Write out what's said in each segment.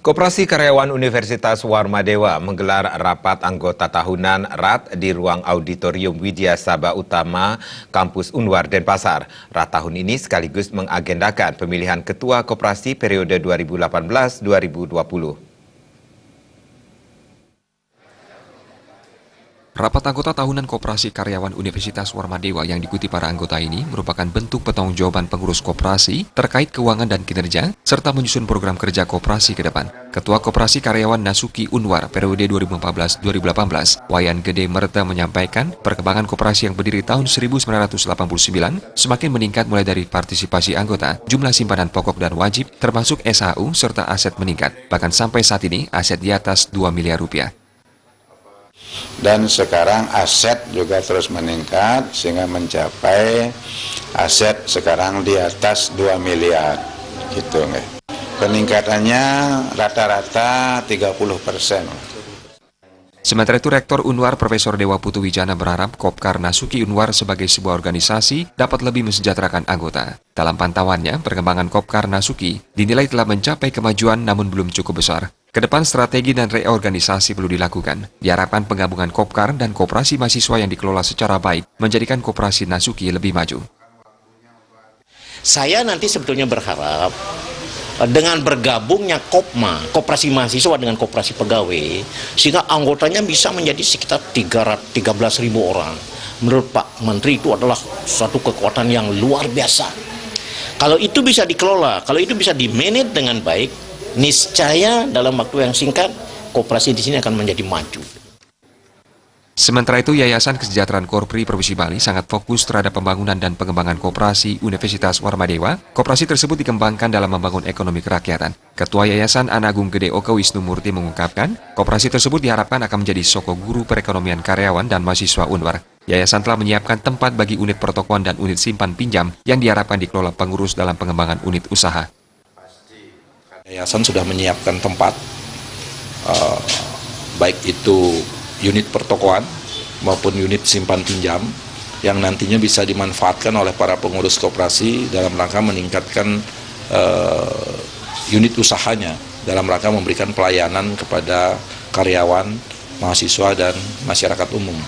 Koperasi Karyawan Universitas Warmadewa menggelar rapat anggota tahunan RAT di ruang auditorium Widya Sabah Utama, Kampus Unwar Denpasar. RAT tahun ini sekaligus mengagendakan pemilihan ketua koperasi periode 2018-2020. Rapat anggota tahunan Koperasi Karyawan Universitas Warmadewa yang diikuti para anggota ini merupakan bentuk pertanggungjawaban pengurus koperasi terkait keuangan dan kinerja, serta menyusun program kerja koperasi ke depan. Ketua Koperasi Karyawan Nasuki Unwar periode 2014-2018, Wayan Gede Merta menyampaikan perkembangan koperasi yang berdiri tahun 1989 semakin meningkat mulai dari partisipasi anggota, jumlah simpanan pokok dan wajib, termasuk SHU serta aset meningkat. Bahkan sampai saat ini aset di atas 2 miliar rupiah. Dan sekarang aset juga terus meningkat sehingga mencapai aset sekarang di atas 2 miliar gitu. Peningkatannya rata-rata 30%. Sementara itu Rektor Unwar Profesor Dewa Putu Wijana berharap Kopkar Nasuki Unwar sebagai sebuah organisasi dapat lebih mensejahterakan anggota. Dalam pantauannya, perkembangan Kopkar Nasuki dinilai telah mencapai kemajuan namun belum cukup besar. Kedepan strategi dan reorganisasi perlu dilakukan. Diharapkan penggabungan Kopkar dan koperasi mahasiswa yang dikelola secara baik menjadikan koperasi Nasuki lebih maju. Saya nanti sebetulnya berharap dengan bergabungnya Kopma, koperasi mahasiswa dengan koperasi pegawai, sehingga anggotanya bisa menjadi sekitar 13.000 orang. Menurut Pak Menteri itu adalah suatu kekuatan yang luar biasa. Kalau itu bisa dikelola, kalau itu bisa dimanage dengan baik, niscaya dalam waktu yang singkat koperasi di sini akan menjadi maju. Sementara itu, Yayasan Kesejahteraan Korpri Provinsi Bali sangat fokus terhadap pembangunan dan pengembangan koperasi Universitas Warmadewa. Koperasi tersebut dikembangkan dalam membangun ekonomi kerakyatan. Ketua Yayasan Anagung Gede Oka Wisnu Murti mengungkapkan, koperasi tersebut diharapkan akan menjadi soko guru perekonomian karyawan dan mahasiswa Unwar. Yayasan telah menyiapkan tempat bagi unit pertokoan dan unit simpan pinjam yang diharapkan dikelola pengurus dalam pengembangan unit usaha. Yayasan sudah menyiapkan tempat, baik itu unit pertokoan maupun unit simpan pinjam yang nantinya bisa dimanfaatkan oleh para pengurus koperasi dalam rangka meningkatkan unit usahanya, dalam rangka memberikan pelayanan kepada karyawan, mahasiswa, dan masyarakat umum.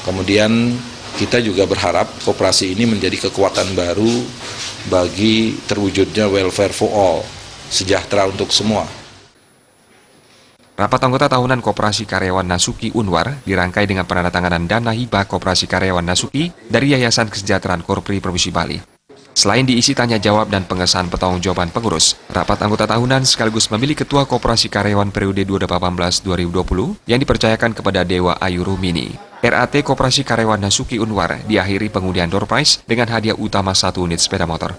Kemudian kita juga berharap koperasi ini menjadi kekuatan baru bagi terwujudnya welfare for all, sejahtera untuk semua. Rapat anggota tahunan Koperasi Karyawan Nasuki Unwar dirangkai dengan penandatanganan dana hibah Koperasi Karyawan Nasuki dari Yayasan Kesejahteraan Korpri Provinsi Bali. Selain diisi tanya jawab dan pengesahan pertanggungjawaban pengurus, rapat anggota tahunan sekaligus memilih Ketua Koperasi Karyawan periode 2018-2020 yang dipercayakan kepada Dewa Ayu Rumini. RAT Koperasi Karyawan Nasuki Unwar diakhiri pengundian door prize dengan hadiah utama 1 unit sepeda motor.